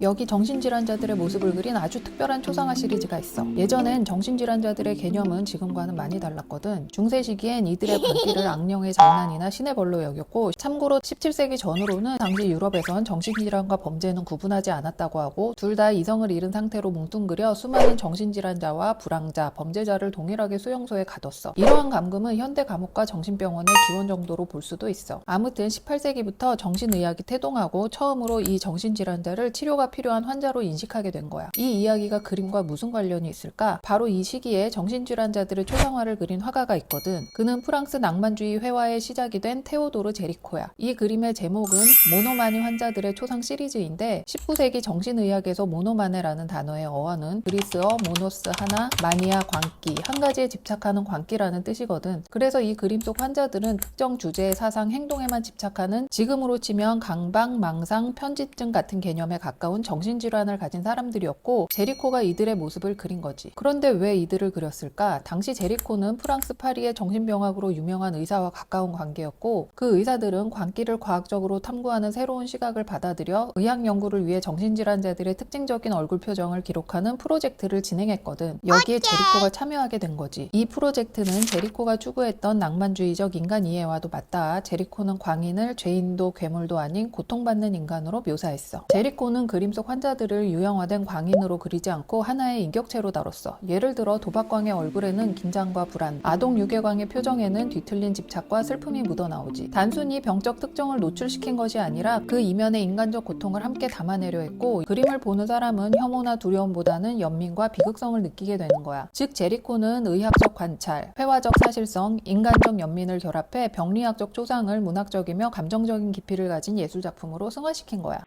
여기 정신질환자들의 모습을 그린 아주 특별한 초상화 시리즈가 있어. 예전엔 정신질환자들의 개념은 지금과는 많이 달랐거든. 중세 시기엔 이들의 관기를 악령의 장난이나 신의 벌로 여겼고, 참고로 17세기 전후로는 당시 유럽에선 정신질환과 범죄는 구분하지 않았다고 하고, 둘 다 이성을 잃은 상태로 뭉뚱그려 수많은 정신질환자와 불황자, 범죄자를 동일하게 수용소에 가뒀어. 이러한 감금은 현대 감옥과 정신병원의 기원 정도로 볼 수도 있어. 아무튼 18세기부터 정신의학이 태동하고 처음으로 이 정신질환자를 치료가 필요한 환자로 인식하게 된 거야. 이 이야기가 그림과 무슨 관련이 있을까? 바로 이 시기에 정신질환자들의 초상화를 그린 화가가 있거든. 그는 프랑스 낭만주의 회화의 시작이 된 테오도르 제리코야. 이 그림의 제목은 모노마니 환자들의 초상 시리즈인데, 19세기 정신의학에서 모노마네라는 단어의 어원은 그리스어 모노스 하나, 마니아 광기, 한 가지에 집착하는 광기라는 뜻이거든. 그래서 이 그림 속 환자들은 특정 주제의 사상, 행동에만 집착하는, 지금으로 치면 강박, 망상, 편집증 같은 개념에 가까운 정신질환을 가진 사람들이었고, 제리코가 이들의 모습을 그린 거지. 그런데 왜 이들을 그렸을까? 당시 제리코는 프랑스 파리의 정신병학으로 유명한 의사와 가까운 관계였고, 그 의사들은 광기를 과학적으로 탐구하는 새로운 시각을 받아들여 의학 연구를 위해 정신질환자들의 특징적인 얼굴 표정을 기록하는 프로젝트를 진행했거든. 여기에 제리코가 참여하게 된 거지. 이 프로젝트는 제리코가 추구했던 낭만주의적 인간 이해와도 맞닿아 제리코는 광인을 죄인도 괴물도 아닌 고통받는 인간으로 묘사했어. 제리코는 그림 속 환자들을 유형화된 광인으로 그리지 않고 하나의 인격체로 다뤘어. 예를 들어 도박광의 얼굴에는 긴장과 불안, 아동 유괴광의 표정에는 뒤틀린 집착과 슬픔이 묻어나오지. 단순히 병적 특정을 노출시킨 것이 아니라 그 이면의 인간적 고통을 함께 담아내려 했고, 그림을 보는 사람은 혐오나 두려움보다는 연민과 비극성을 느끼게 되는 거야. 즉 제리코는 의학적 관찰, 회화적 사실성, 인간적 연민을 결합해 병리학적 초상을 문학적이며 감정적인 깊이를 가진 예술작품으로 승화시킨 거야.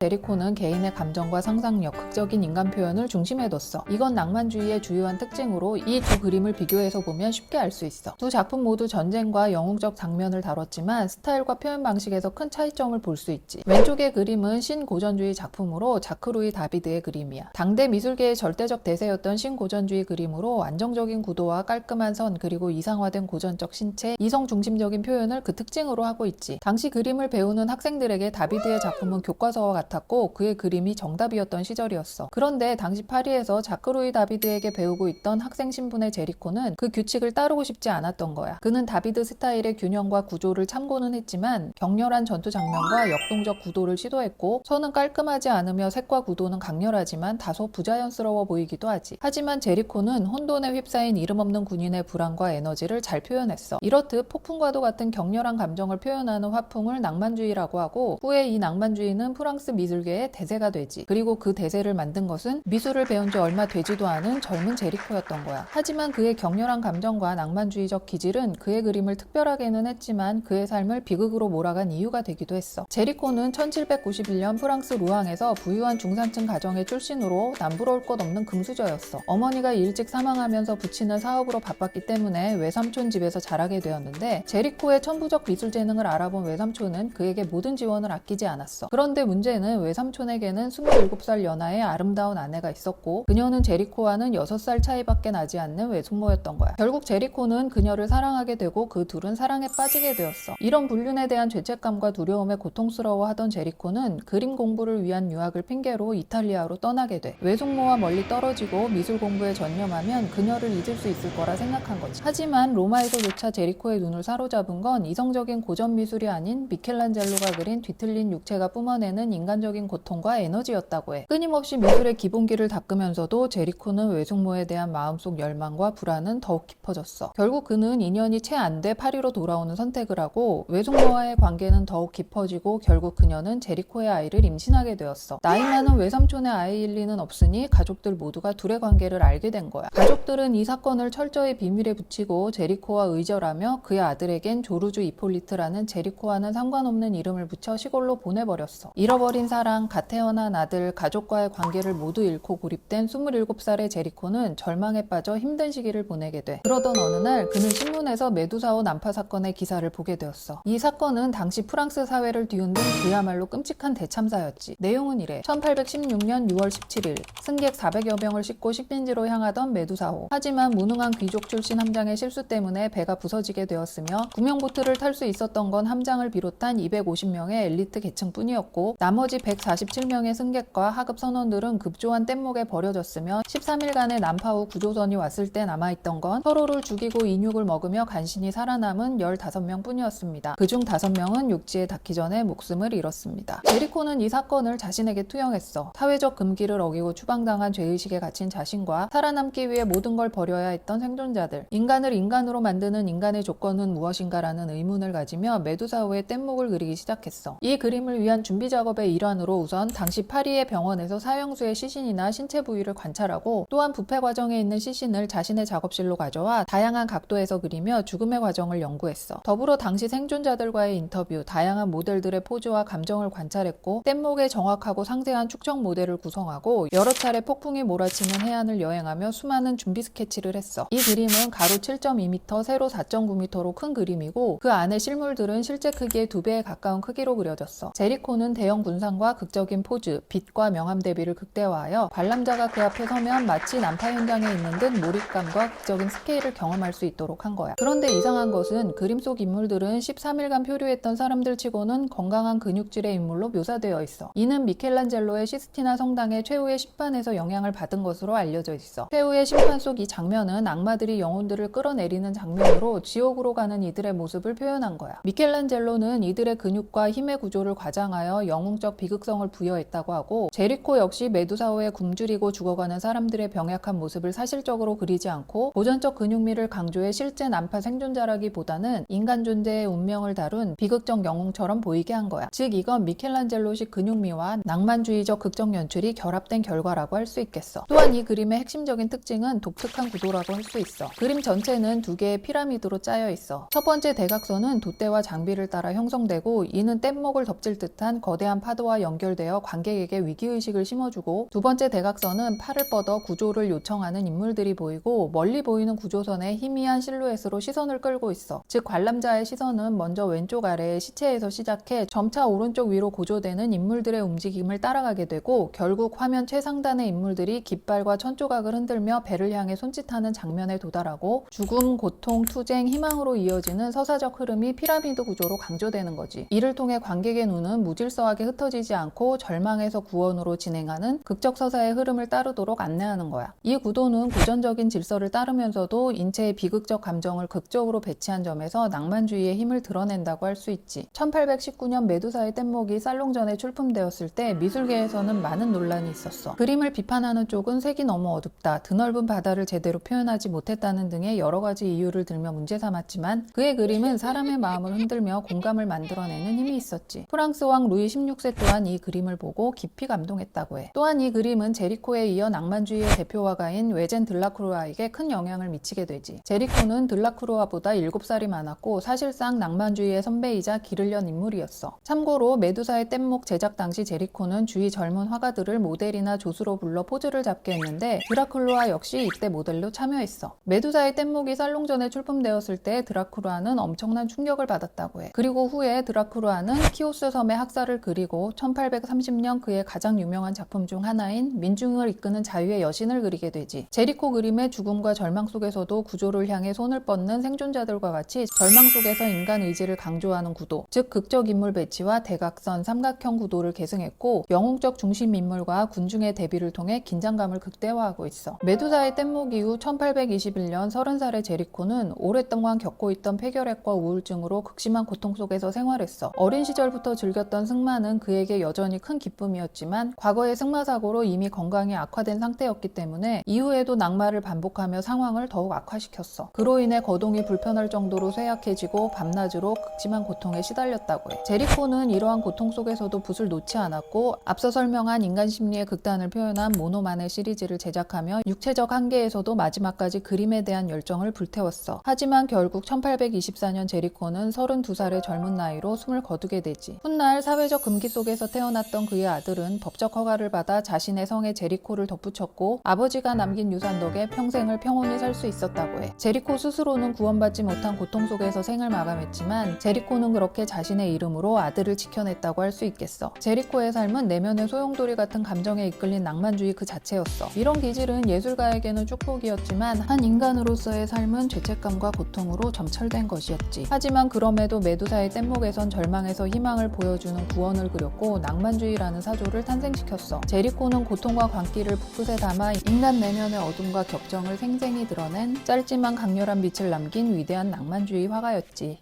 제리코는 개인의 감정과 상상력, 극적인 인간 표현을 중심에 뒀어. 이건 낭만주의의 주요한 특징으로 이 두 그림을 비교해서 보면 쉽게 알 수 있어. 두 작품 모두 전쟁과 영웅적 장면을 다뤘지만 스타일과 표현 방식에서 큰 차이점을 볼 수 있지. 왼쪽의 그림은 신고전주의 작품으로 자크루이 다비드의 그림이야. 당대 미술계의 절대적 대세였던 신고전주의 그림으로 안정적인 구도와 깔끔한 선, 그리고 이상화된 고전적 신체, 이성 중심적인 표현을 그 특징으로 하고 있지. 당시 그림을 배우는 학생들에게 다비드의 작품은 교과서와 같았고 그의 그림이 정답이었던 시절이었어. 그런데 당시 파리에서 자크루이 다비드에게 배우고 있던 학생 신분의 제리코는 그 규칙을 따르고 싶지 않았던 거야. 그는 다비드 스타일의 균형과 구조를 참고는 했지만 격렬한 전투 장면과 역동적 구도를 시도했고, 선은 깔끔하지 않으며 색과 구도는 강렬하지만 다소 부자연스러워 보이기도 하지. 하지만 제리코는 혼돈에 휩싸인 이름 없는 군인의 불안과 에너지를 잘 표현했어. 이렇듯 폭풍과도 같은 격렬한 감정을 표현하는 화풍을 낭만주의라고 하고, 후에 이 낭만주의는 프랑스 미술계의 대세가 되지. 그리고 그 대세를 만든 것은 미술을 배운 지 얼마 되지도 않은 젊은 제리코였던 거야. 하지만 그의 격렬한 감정과 낭만주의적 기질은 그의 그림을 특별하게는 했지만 그의 삶을 비극으로 몰아간 이유가 되기도 했어. 제리코는 1791년 프랑스 루앙에서 부유한 중산층 가정의 출신으로 남부러울 것 없는 금수저였어. 어머니가 일찍 사망하면서 부친은 사업으로 바빴기 때문에 외삼촌 집에서 자라게 되었는데, 제리코의 천부적 미술 재능을 알아본 외삼촌은 그에게 모든 지원을 아끼지 않았어. 그런데 문제는 외삼촌에게는 27살 연하의 아름다운 아내가 있었고, 그녀는 제리코와는 6살 차이밖에 나지 않는 외숙모였던 거야. 결국 제리코는 그녀를 사랑하게 되고 그 둘은 사랑에 빠지게 되었어. 이런 불륜에 대한 죄책감과 두려움에 고통스러워하던 제리코는 그림 공부를 위한 유학을 핑계로 이탈리아로 떠나게 돼. 외숙모와 멀리 떨어지고 미술 공부에 전념하면 그녀를 잊을 수 있을 거라 생각한 거지. 하지만 로마에서조차 제리코의 눈을 사로잡은 건 이성적인 고전 미술이 아닌 미켈란젤로가 그린 뒤틀린 육체가 뿜어내는 인간적인 고통과 에너지였다고 해. 끊임없이 미술의 기본기를 닦으면서도 제리코는 외숙모에 대한 마음속 열망과 불안은 더욱 깊어졌어. 결국 그는 인연이 채 안 돼 파리로 돌아오는 선택을 하고, 외숙모와의 관계는 더욱 깊어지고 결국 그녀는 제리코의 아이를 임신하게 되었어. 나이 많은 외삼촌의 아이일 리는 없으니 가족들 모두가 둘의 관계를 알게 된 거야. 가족들은 이 사건을 철저히 비밀에 붙이고 제리코와 의절하며 그의 아들에겐 조르주 이폴리트라는 제리코와는 상관없는 이름을 붙여 시골로 보내버렸어. 잃어버린 사랑, 갓 태어난 아들, 가족과의 관계를 모두 잃고 고립된 27살의 제리코는 절망에 빠져 힘든 시기를 보내게 돼. 그러던 어느 날 그는 신문에서 메두사호 난파 사건의 기사를 보게 되었어. 이 사건은 당시 프랑스 사회를 뒤흔든 그야말로 끔찍한 대참사였지. 내용은 이래. 1816년 6월 17일 승객 400여 명을 싣고 식민지로 향하던 메두사호. 하지만 무능한 귀족 출신 함장의 실수 때문에 배가 부서지게 되었으며, 구명보트를 탈 수 있었던 건 함장을 비롯한 250명의 엘리트 계층뿐이었고, 나머지 나머지 147명의 승객과 하급 선원들은 급조한 뗏목에 버려졌으며 13일간의 난파 후 구조선이 왔을 때 남아있던 건 서로를 죽이고 인육을 먹으며 간신히 살아남은 15명 뿐이었습니다. 그중 5명은 육지에 닿기 전에 목숨을 잃었습니다. 제리코는 이 사건을 자신에게 투영했어. 사회적 금기를 어기고 추방당한 죄의식에 갇힌 자신과 살아남기 위해 모든 걸 버려야 했던 생존자들, 인간을 인간으로 만드는 인간의 조건은 무엇인가라는 의문을 가지며 메두사호의 뗏목을 그리기 시작했어. 이 그림을 위한 준비 작업의 일환으로 우선 당시 파리의 병원에서 사형수의 시신이나 신체 부위를 관찰하고 또한 부패 과정에 있는 시신을 자신의 작업실로 가져와 다양한 각도에서 그리며 죽음의 과정을 연구했어. 더불어 당시 생존자들과의 인터뷰, 다양한 모델들의 포즈와 감정을 관찰했고 뗏목의 정확하고 상세한 축적 모델을 구성하고 여러 차례 폭풍이 몰아치는 해안을 여행하며 수많은 준비 스케치를 했어. 이 그림은 가로 7.2m, 세로 4.9m로 큰 그림이고 그 안에 실물들은 실제 크기의 2배에 가까운 크기로 그려졌어. 제리코는 대형 군상과 극적인 포즈, 빛과 명암 대비를 극대화하여 관람자가 그 앞에 서면 마치 난파 현장에 있는 듯 몰입감과 극적인 스케일을 경험할 수 있도록 한 거야. 그런데 이상한 것은 그림 속 인물들은 13일간 표류했던 사람들 치고는 건강한 근육질의 인물로 묘사되어 있어. 이는 미켈란젤로의 시스티나 성당의 최후의 심판에서 영향을 받은 것으로 알려져 있어. 최후의 심판 속 이 장면은 악마들이 영혼들을 끌어내리는 장면으로 지옥으로 가는 이들의 모습을 표현한 거야. 미켈란젤로는 이들의 근육과 힘의 구조를 과장하여 영웅적 비극성을 부여했다고 하고 제리코 역시 메두사호에 굶주리고 죽어가는 사람들의 병약한 모습을 사실적으로 그리지 않고 고전적 근육미를 강조해 실제 난파 생존자라기보다는 인간 존재의 운명을 다룬 비극적 영웅처럼 보이게 한 거야. 즉 이건 미켈란젤로식 근육미와 낭만주의적 극적 연출이 결합된 결과라고 할 수 있겠어. 또한 이 그림의 핵심적인 특징은 독특한 구도라고 할 수 있어. 그림 전체는 2개의 피라미드로 짜여 있어. 첫 번째 대각선은 돛대와 장비를 따라 형성되고 이는 뗏목을 덮칠 듯한 거대한 파도와 연결되어 관객에게 위기의식을 심어주고 두 번째 대각선은 팔을 뻗어 구조를 요청하는 인물들이 보이고 멀리 보이는 구조선의 희미한 실루엣으로 시선을 끌고 있어. 즉 관람자의 시선은 먼저 왼쪽 아래의 시체에서 시작해 점차 오른쪽 위로 고조되는 인물들의 움직임을 따라가게 되고 결국 화면 최상단의 인물들이 깃발과 천조각을 흔들며 배를 향해 손짓하는 장면에 도달하고 죽음, 고통, 투쟁, 희망으로 이어지는 서사적 흐름이 피라미드 구조로 강조되는 거지. 이를 통해 관객의 눈은 무질서하게 흩어지지 않고 절망에서 구원으로 진행하는 극적 서사의 흐름을 따르도록 안내하는 거야. 이 구도는 고전적인 질서를 따르면서도 인체의 비극적 감정을 극적으로 배치한 점에서 낭만주의의 힘을 드러낸다고 할 수 있지. 1819년 메두사의 뗏목이 살롱전에 출품되었을 때 미술계에서는 많은 논란이 있었어. 그림을 비판하는 쪽은 색이 너무 어둡다, 드넓은 바다를 제대로 표현하지 못했다는 등의 여러 가지 이유를 들며 문제 삼았지만 그의 그림은 사람의 마음을 흔들며 공감을 만들어내는 힘이 있었지. 프랑스 왕 루이 16세 또한 이 그림을 보고 깊이 감동했다고 해. 또한 이 그림은 제리코에 이어 낭만주의의 대표 화가인 외젠 들라크루아에게 큰 영향을 미치게 되지. 제리코는 들라크루아보다 7살이 많았고 사실상 낭만주의의 선배이자 길을 연 인물이었어. 참고로 메두사의 뗏목 제작 당시 제리코는 주위 젊은 화가들을 모델이나 조수로 불러 포즈를 잡게 했는데 드라큘라 역시 이때 모델로 참여했어. 메두사의 뗏목이 살롱전에 출품되었을 때 드라큘라는 엄청난 충격을 받았다고 해. 그리고 후에 드라큘라는 키오스 섬의 학살을 그리고 1830년 그의 가장 유명한 작품 중 하나인 민중을 이끄는 자유의 여신을 그리게 되지. 제리코 그림의 죽음과 절망 속에서도 구조를 향해 손을 뻗는 생존자들과 같이 절망 속에서 인간 의지를 강조하는 구도, 즉 극적 인물 배치와 대각선, 삼각형 구도를 계승했고 영웅적 중심 인물과 군중의 대비를 통해 긴장감을 극대화하고 있어. 메두사의 뗏목 이후 1821년 30살의 제리코는 오랫동안 겪고 있던 폐결핵과 우울증으로 극심한 고통 속에서 생활했어. 어린 시절부터 즐겼던 승마는 그에게 여전히 큰 기쁨이었지만 과거의 승마 사고로 이미 건강이 악화된 상태였기 때문에 이후에도 낙마를 반복하며 상황을 더욱 악화시켰어. 그로 인해 거동이 불편할 정도로 쇠약해지고 밤낮으로 극심한 고통에 시달렸다고 해. 제리코는 이러한 고통 속에서도 붓을 놓지 않았고 앞서 설명한 인간 심리의 극단을 표현한 모노만의 시리즈를 제작하며 육체적 한계에서도 마지막까지 그림에 대한 열정을 불태웠어. 하지만 결국 1824년 제리코는 32살의 젊은 나이로 숨을 거두게 되지. 훗날 사회적 금기 속에서 태어났던 그의 아들은 법적 허가를 받아 자신의 성에 제리코를 덧붙였고 아버지가 남긴 유산 덕에 평생을 평온히 살 수 있었다고 해. 제리코 스스로는 구원받지 못한 고통 속에서 생을 마감했지만 제리코는 그렇게 자신의 이름으로 아들을 지켜냈다고 할 수 있겠어. 제리코의 삶은 내면의 소용돌이 같은 감정에 이끌린 낭만주의 그 자체였어. 이런 기질은 예술가에게는 축복이었지만 한 인간으로서의 삶은 죄책감과 고통으로 점철된 것이었지. 하지만 그럼에도 메두사의 뗏목에선 절망에서 희망을 보여주는 구원을 그렸고 그리고 낭만주의라는 사조를 탄생시켰어. 제리코는 고통과 광기를 붓끝에 담아 인간 내면의 어둠과 격정을 생생히 드러낸 짧지만 강렬한 빛을 남긴 위대한 낭만주의 화가였지.